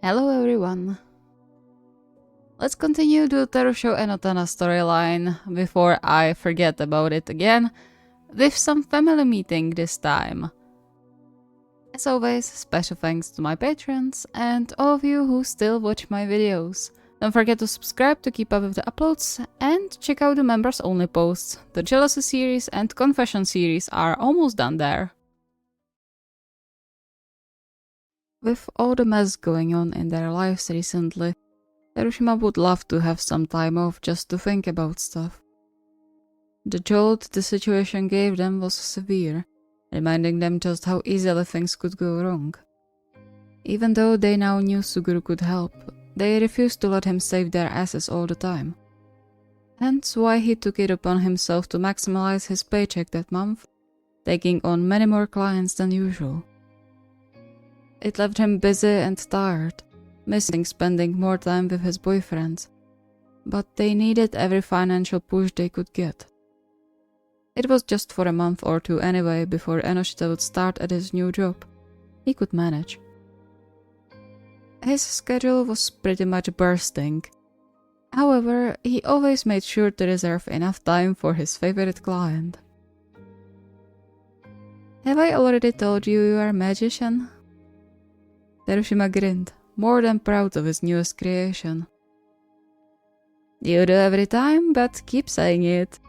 Hello everyone. Let's continue the TeruShouEnnoTana storyline before I forget about it again, with some family meeting this time. As always, special thanks to my patrons and all of you who still watch my videos. Don't forget to subscribe to keep up with the uploads and check out the members only posts. The Jealousy series and Confession series are almost done there. With all the mess going on in their lives recently, Hiroshima would love to have some time off just to think about stuff. The jolt the situation gave them was severe, reminding them just how easily things could go wrong. Even though they now knew Suguru could help, they refused to let him save their asses all the time. Hence why he took it upon himself to maximize his paycheck that month, taking on many more clients than usual. It left him busy and tired, missing spending more time with his boyfriends, but they needed every financial push they could get. It was just for a month or two anyway before Enoshita would start at his new job. He could manage. His schedule was pretty much bursting. However, he always made sure to reserve enough time for his favorite client. Have I already told you you are a magician? Hiroshima grinned, more than proud of his newest creation. You do every time, but keep saying it.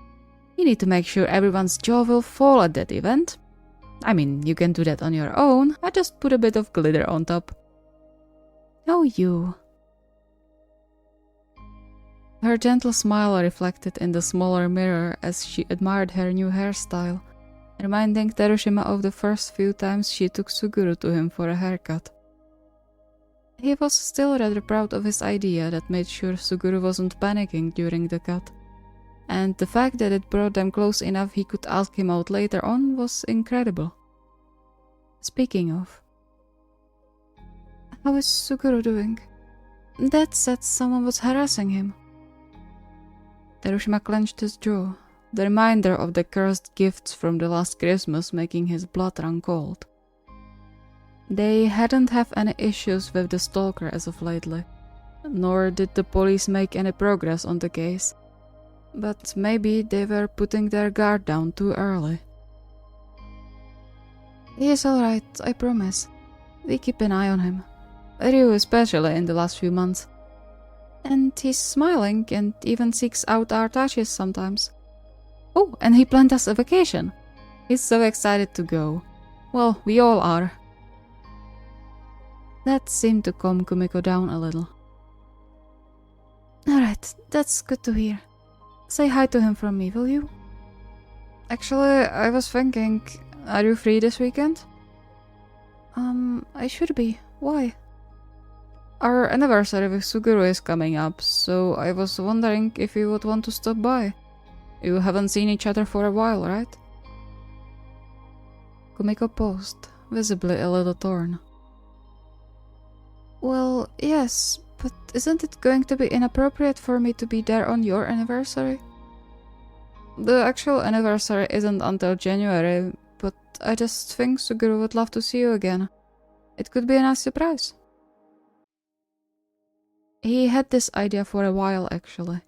You need to make sure everyone's jaw will fall at that event. I mean, you can do that on your own, I just put a bit of glitter on top. Oh, you. Her gentle smile reflected in the smaller mirror as she admired her new hairstyle, reminding Hiroshima of the first few times she took Suguru to him for a haircut. He was still rather proud of his idea that made sure Suguru wasn't panicking during the cut, and the fact that it brought them close enough he could ask him out later on was incredible. Speaking of, how is Suguru doing? Dad said someone was harassing him. Hiroshima clenched his jaw, the reminder of the cursed gifts from the last Christmas making his blood run cold. They hadn't had any issues with the stalker as of lately, nor did the police make any progress on the case, but maybe they were putting their guard down too early. He is alright, I promise. We keep an eye on him. Ryu especially in the last few months. And he's smiling and even seeks out our touches sometimes. Oh, and he planned us a vacation. He's so excited to go. Well, we all are. That seemed to calm Kumiko down a little. Alright, that's good to hear. Say hi to him from me, will you? Actually, I was thinking, are you free this weekend? I should be. Why? Our anniversary with Suguru is coming up, so I was wondering if you would want to stop by. You haven't seen each other for a while, right? Kumiko paused, visibly a little torn. Well, yes, but isn't it going to be inappropriate for me to be there on your anniversary? The actual anniversary isn't until January, but I just think Suguru would love to see you again. It could be a nice surprise. He had this idea for a while, actually.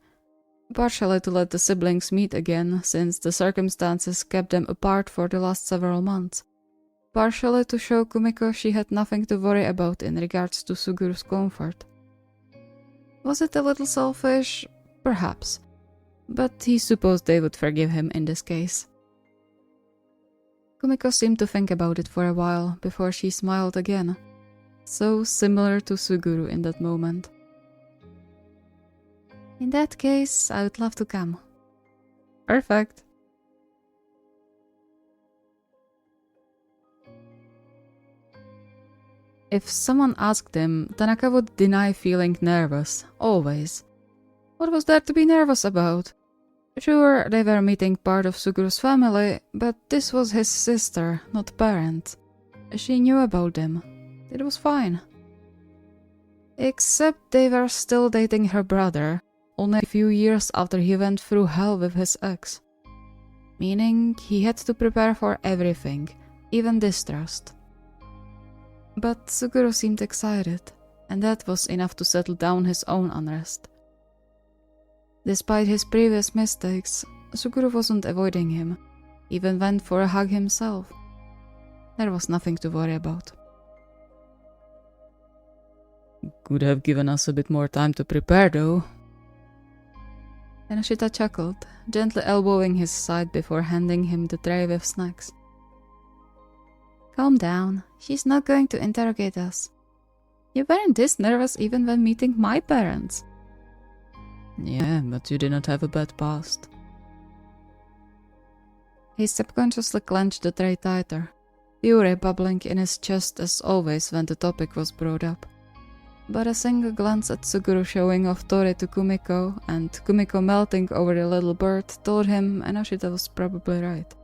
Partially to let the siblings meet again, since the circumstances kept them apart for the last several months. Partially to show Kumiko she had nothing to worry about in regards to Suguru's comfort. Was it a little selfish? Perhaps. But he supposed they would forgive him in this case. Kumiko seemed to think about it for a while before she smiled again. So similar to Suguru in that moment. In that case, I would love to come. Perfect. If someone asked him, Tanaka would deny feeling nervous, always. What was there to be nervous about? Sure, they were meeting part of Suguru's family, but this was his sister, not parent. She knew about them. It was fine. Except they were still dating her brother, only a few years after he went through hell with his ex. Meaning he had to prepare for everything, even distrust. But Suguru seemed excited, and that was enough to settle down his own unrest. Despite his previous mistakes, Suguru wasn't avoiding him, even went for a hug himself. There was nothing to worry about. Could have given us a bit more time to prepare, though. Enoshita chuckled, gently elbowing his side before handing him the tray with snacks. Calm down, she's not going to interrogate us. You weren't this nervous even when meeting my parents. Yeah, but you did not have a bad past. He subconsciously clenched the tray tighter, fury bubbling in his chest as always when the topic was brought up. But a single glance at Suguru showing off Tori to Kumiko, and Kumiko melting over the little bird, told him Enoshita was probably right.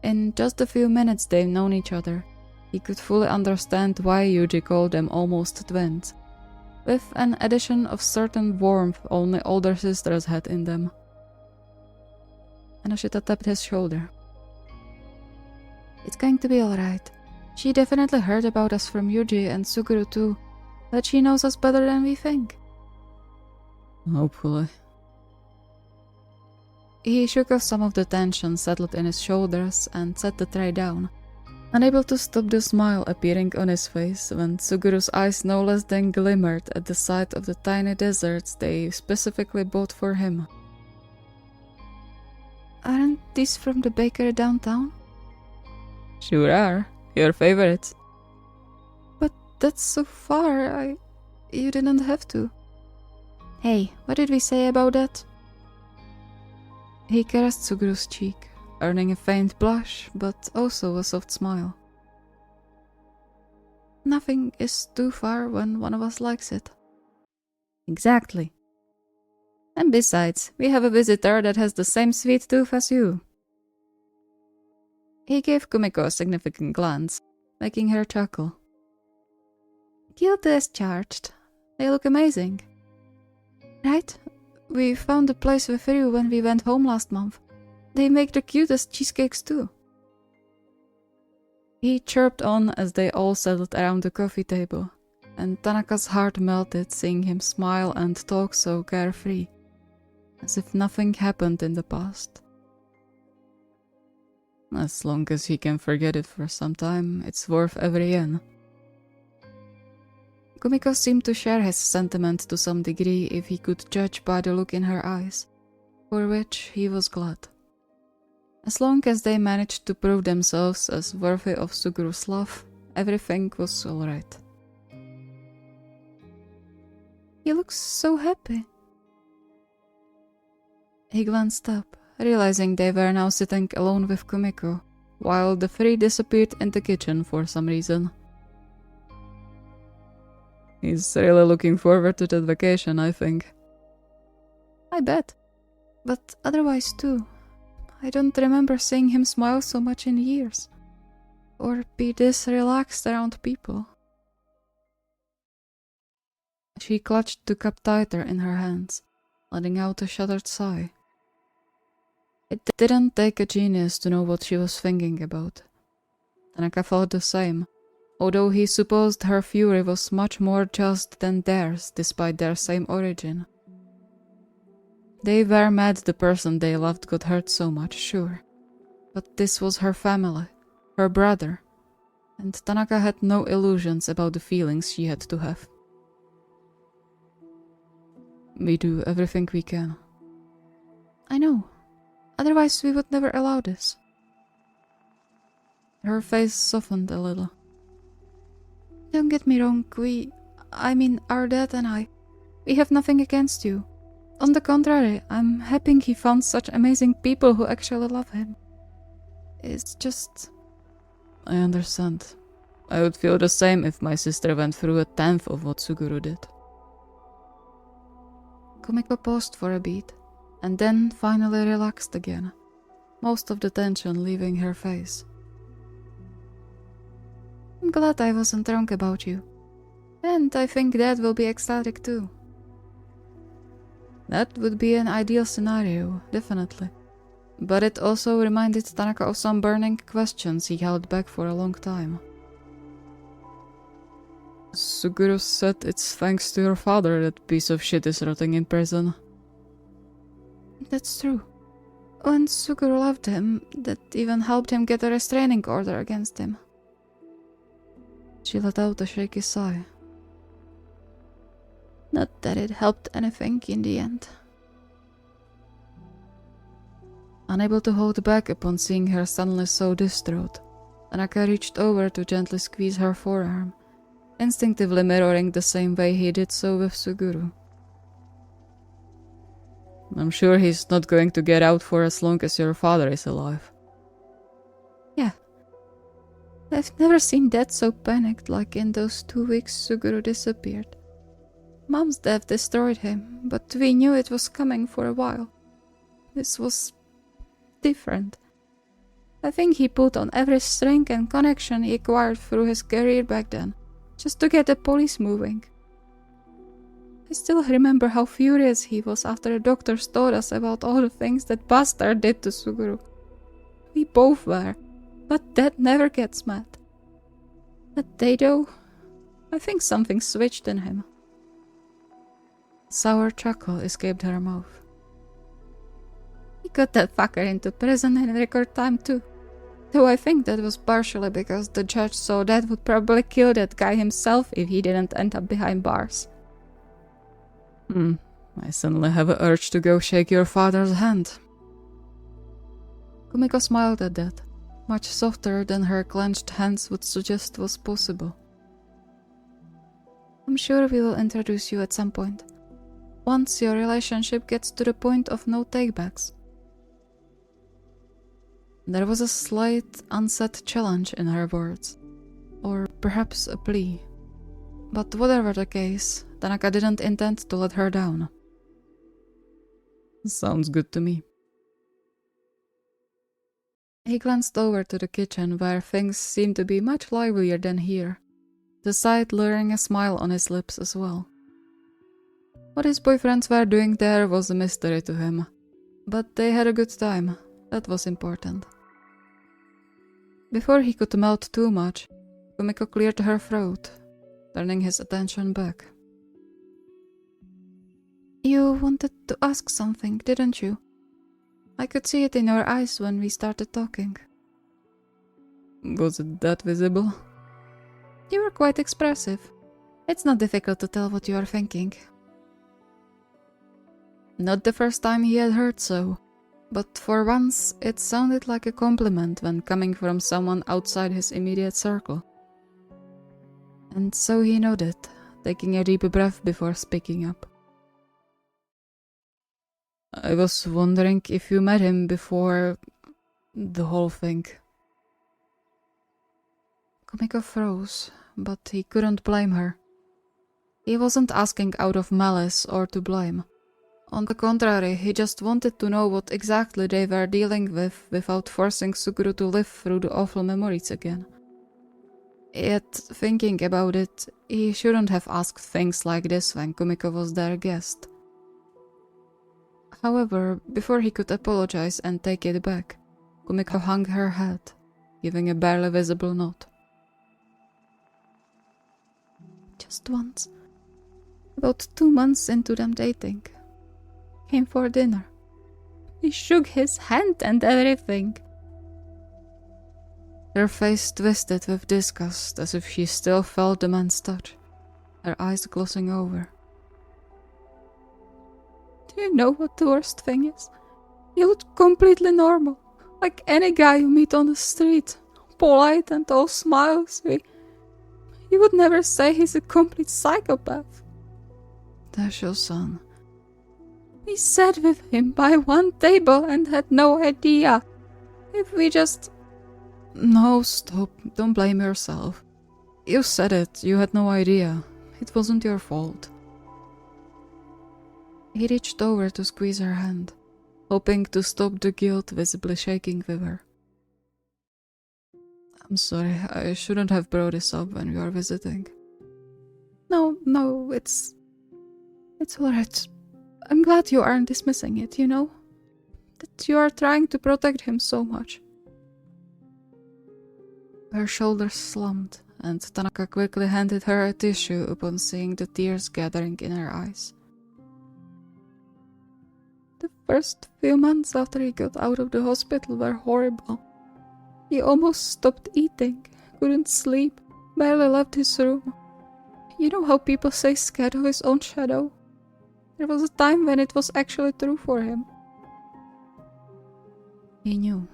In just a few minutes they've known each other, he could fully understand why Yuji called them almost twins, with an addition of certain warmth only older sisters had in them. Enoshita tapped his shoulder. It's going to be alright. She definitely heard about us from Yuji and Suguru too, but she knows us better than we think. Hopefully. He shook off some of the tension settled in his shoulders and set the tray down, unable to stop the smile appearing on his face when Suguru's eyes no less than glimmered at the sight of the tiny desserts they specifically bought for him. Aren't these from the bakery downtown? Sure are. Your favorites. But that's so far, you didn't have to. Hey, what did we say about that? He caressed Suguru's cheek, earning a faint blush, but also a soft smile. Nothing is too far when one of us likes it. Exactly. And besides, we have a visitor that has the same sweet tooth as you. He gave Kumiko a significant glance, making her chuckle. Guilty as charged. They look amazing. Right? We found a place with Ryu when we went home last month. They make the cutest cheesecakes too. He chirped on as they all settled around the coffee table, and Tanaka's heart melted seeing him smile and talk so carefree, as if nothing happened in the past. As long as he can forget it for some time, it's worth every yen. Kumiko seemed to share his sentiment to some degree if he could judge by the look in her eyes, for which he was glad. As long as they managed to prove themselves as worthy of Suguru's love, everything was alright. He looks so happy. He glanced up, realizing they were now sitting alone with Kumiko, while the three disappeared in the kitchen for some reason. He's really looking forward to that vacation, I think. I bet. But otherwise too. I don't remember seeing him smile so much in years. Or be this relaxed around people. She clutched the cup tighter in her hands, letting out a shuddered sigh. It didn't take a genius to know what she was thinking about. Tanaka thought the same, although he supposed her fury was much more just than theirs despite their same origin. They were mad the person they loved got hurt so much, sure. But this was her family, her brother, and Tanaka had no illusions about the feelings she had to have. We do everything we can. I know. Otherwise we would never allow this. Her face softened a little. Don't get me wrong, our dad and I, we have nothing against you. On the contrary, I'm happy he found such amazing people who actually love him. It's just... I understand. I would feel the same if my sister went through 1/10 of what Suguru did. Kumiko paused for a beat, and then finally relaxed again, most of the tension leaving her face. I'm glad I wasn't wrong about you. And I think Dad will be ecstatic too. That would be an ideal scenario, definitely. But it also reminded Tanaka of some burning questions he held back for a long time. Suguru said it's thanks to your father that piece of shit is rotting in prison. That's true. When Suguru loved him, that even helped him get a restraining order against him. She let out a shaky sigh. Not that it helped anything in the end. Unable to hold back upon seeing her suddenly so distraught, Tanaka reached over to gently squeeze her forearm, instinctively mirroring the same way he did so with Suguru. I'm sure he's not going to get out for as long as your father is alive. Yeah. I've never seen Dad so panicked like in those 2 weeks Suguru disappeared. Mom's death destroyed him, but we knew it was coming for a while. This was different. I think he put on every strength and connection he acquired through his career back then, just to get the police moving. I still remember how furious he was after the doctors told us about all the things that bastard did to Suguru. We both were, but Dad never gets mad. That day though, I think something switched in him. A sour chuckle escaped her mouth. He got that fucker into prison in record time too. Though I think that was partially because the judge saw Dad would probably kill that guy himself if he didn't end up behind bars. I suddenly have an urge to go shake your father's hand. Kumiko smiled at that, much softer than her clenched hands would suggest was possible. I'm sure we will introduce you at some point. Once your relationship gets to the point of no takebacks. There was a slight, unsaid challenge in her words, or perhaps a plea. But whatever the case, Tanaka didn't intend to let her down. Sounds good to me. He glanced over to the kitchen where things seemed to be much livelier than here, the sight luring a smile on his lips as well. What his boyfriends were doing there was a mystery to him, but they had a good time. That was important. Before he could melt too much, Kumiko cleared her throat, turning his attention back. You wanted to ask something, didn't you? I could see it in your eyes when we started talking. Was it that visible? You were quite expressive. It's not difficult to tell what you are thinking. Not the first time he had heard so, but for once it sounded like a compliment when coming from someone outside his immediate circle. And so he nodded, taking a deep breath before speaking up. I was wondering if you met him before the whole thing. Kumiko froze, but he couldn't blame her. He wasn't asking out of malice or to blame. On the contrary, he just wanted to know what exactly they were dealing with without forcing Suguru to live through the awful memories again. Yet, thinking about it, he shouldn't have asked things like this when Kumiko was their guest. However, before he could apologize and take it back, Kumiko hung her head, giving a barely visible nod. Just once, about 2 months into them dating, came for dinner. He shook his hand and everything. Her face twisted with disgust as if she still felt the man's touch, her eyes glossing over. Do you know what the worst thing is? He looked completely normal, like any guy you meet on the street, polite and all smiles. You would never say he's a complete psychopath. That's your son. We sat with him by one table and had no idea. If we just... No, stop. Don't blame yourself. You said it. You had no idea. It wasn't your fault. He reached over to squeeze her hand, hoping to stop the guilt visibly shaking with her. I'm sorry. I shouldn't have brought this up when we were visiting. No, it's alright. I'm glad you aren't dismissing it, you know? That you are trying to protect him so much. Her shoulders slumped and Tanaka quickly handed her a tissue upon seeing the tears gathering in her eyes. The first few months after he got out of the hospital were horrible. He almost stopped eating, couldn't sleep, barely left his room. You know how people say scared of his own shadow? There was a time when it was actually true for him. He knew.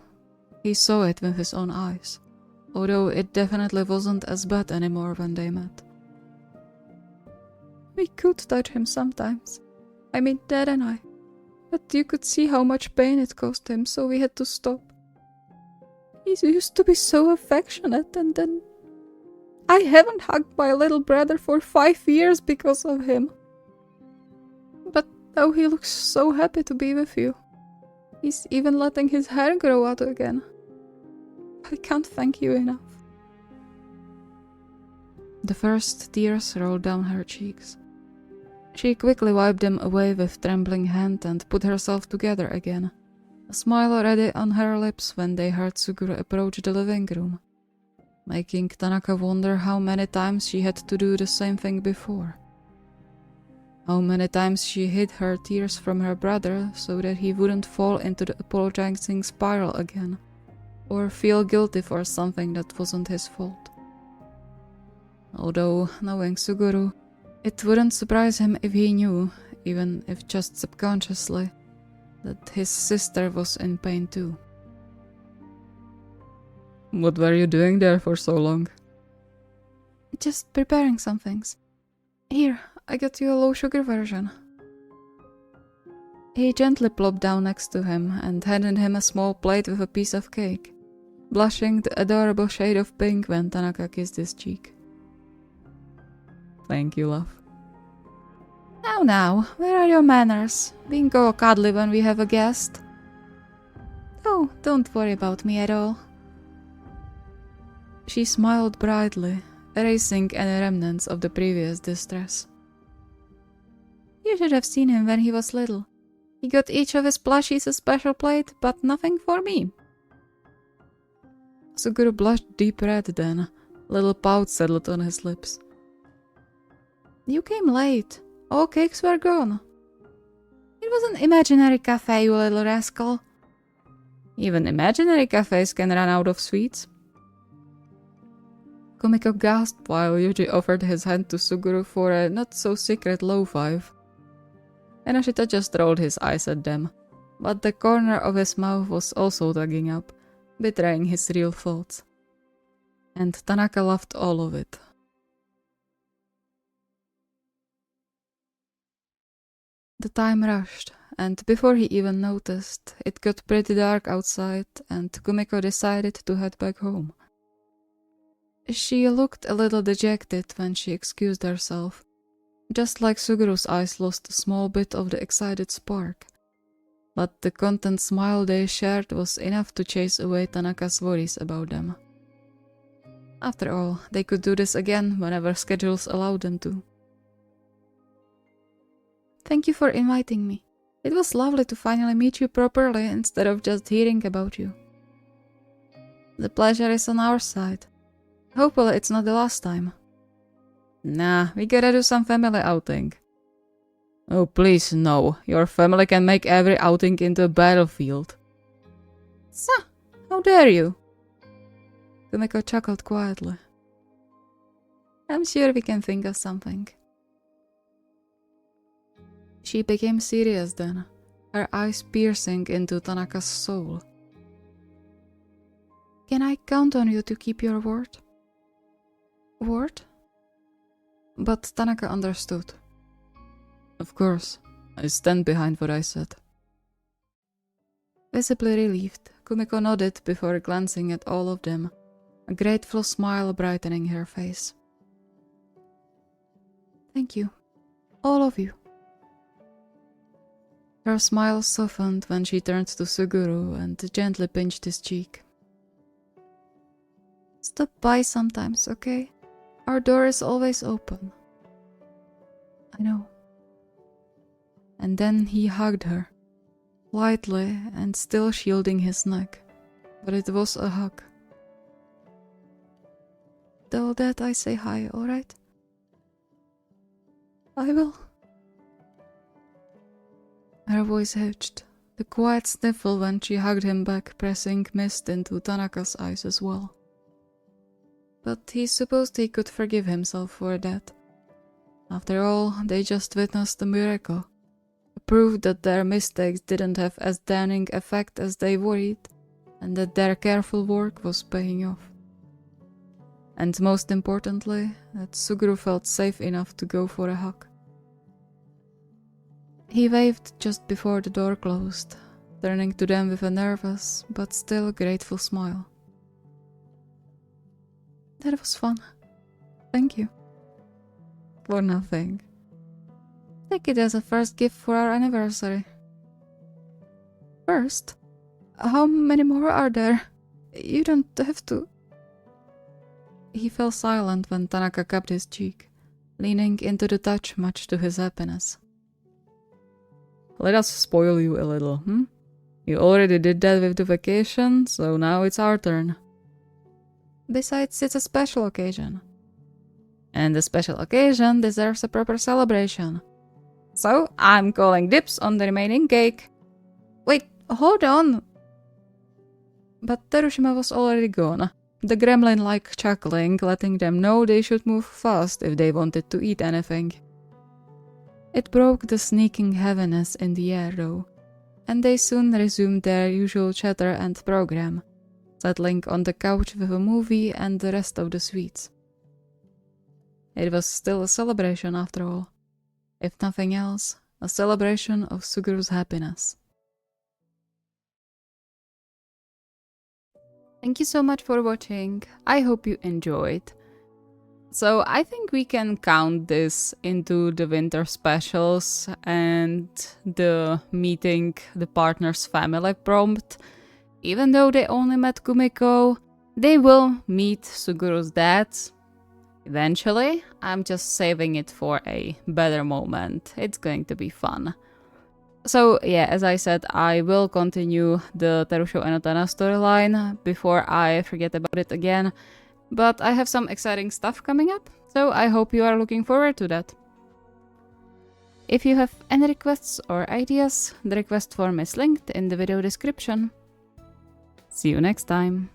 He saw it with his own eyes, although it definitely wasn't as bad anymore when they met. We could touch him sometimes. I mean, Dad and I. But you could see how much pain it caused him, so we had to stop. He used to be so affectionate, and then... I haven't hugged my little brother for 5 years because of him. But now he looks so happy to be with you. He's even letting his hair grow out again. I can't thank you enough. The first tears rolled down her cheeks. She quickly wiped them away with trembling hand and put herself together again, a smile already on her lips when they heard Suguru approach the living room, making Tanaka wonder how many times she had to do the same thing before. How many times she hid her tears from her brother so that he wouldn't fall into the apologizing spiral again, or feel guilty for something that wasn't his fault. Although, knowing Suguru, it wouldn't surprise him if he knew, even if just subconsciously, that his sister was in pain too. What were you doing there for so long? Just preparing some things. Here, I got you a low-sugar version. He gently plopped down next to him and handed him a small plate with a piece of cake, blushing the adorable shade of pink when Tanaka kissed his cheek. Thank you, love. Now, where are your manners? Being all cuddly when we have a guest. Oh, don't worry about me at all. She smiled brightly, erasing any remnants of the previous distress. You should have seen him when he was little. He got each of his plushies a special plate, but nothing for me. Suguru blushed deep red then. A little pout settled on his lips. You came late. All cakes were gone. It was an imaginary cafe, you little rascal. Even imaginary cafes can run out of sweets. Kumiko gasped while Yuji offered his hand to Suguru for a not-so-secret low five. Enoshita just rolled his eyes at them, but the corner of his mouth was also tugging up, betraying his real thoughts. And Tanaka loved all of it. The time rushed, and before he even noticed, it got pretty dark outside and Kumiko decided to head back home. She looked a little dejected when she excused herself, just like Suguru's eyes lost a small bit of the excited spark. But the content smile they shared was enough to chase away Tanaka's worries about them. After all, they could do this again whenever schedules allowed them to. Thank you for inviting me. It was lovely to finally meet you properly instead of just hearing about you. The pleasure is on our side. Hopefully it's not the last time. Nah, we gotta do some family outing. Oh, please no. Your family can make every outing into a battlefield. Sa, how dare you? Kumiko chuckled quietly. I'm sure we can think of something. She became serious then, her eyes piercing into Tanaka's soul. Can I count on you to keep your word? Word? But Tanaka understood. Of course, I stand behind what I said. Visibly relieved, Kumiko nodded before glancing at all of them, a grateful smile brightening her face. Thank you, all of you. Her smile softened when she turned to Suguru and gently pinched his cheek. Stop by sometimes, okay? Our door is always open. I know. And then he hugged her, lightly and still shielding his neck, but it was a hug. all that, I say hi, alright? I will. Her voice hitched, the quiet sniffle when she hugged him back, pressing mist into Tanaka's eyes as well. But he supposed he could forgive himself for that. After all, they just witnessed a miracle. A proof that their mistakes didn't have as damning effect as they worried, and that their careful work was paying off. And most importantly, that Suguru felt safe enough to go for a hug. He waved just before the door closed, turning to them with a nervous but still grateful smile. That was fun. Thank you. For nothing. Take it as a first gift for our anniversary. First? How many more are there? You don't have to... He fell silent when Tanaka cupped his cheek, leaning into the touch much to his happiness. Let us spoil you a little, hmm? You already did that with the vacation, so now it's our turn. Besides, it's a special occasion. And the special occasion deserves a proper celebration. So, I'm calling dibs on the remaining cake. Wait, hold on! But Terushima was already gone, the gremlin-like chuckling letting them know they should move fast if they wanted to eat anything. It broke the sneaking heaviness in the air though, and they soon resumed their usual chatter and program, settling on the couch with a movie and the rest of the sweets. It was still a celebration after all. If nothing else, a celebration of Suguru's happiness. Thank you so much for watching. I hope you enjoyed. So I think we can count this into the winter specials and the meeting the partner's family prompt. Even though they only met Kumiko, they will meet Suguru's dad. Eventually, I'm just saving it for a better moment. It's going to be fun. So yeah, as I said, I will continue the TeruShouEnnoTana storyline before I forget about it again. But I have some exciting stuff coming up, so I hope you are looking forward to that. If you have any requests or ideas, the request form is linked in the video description. See you next time.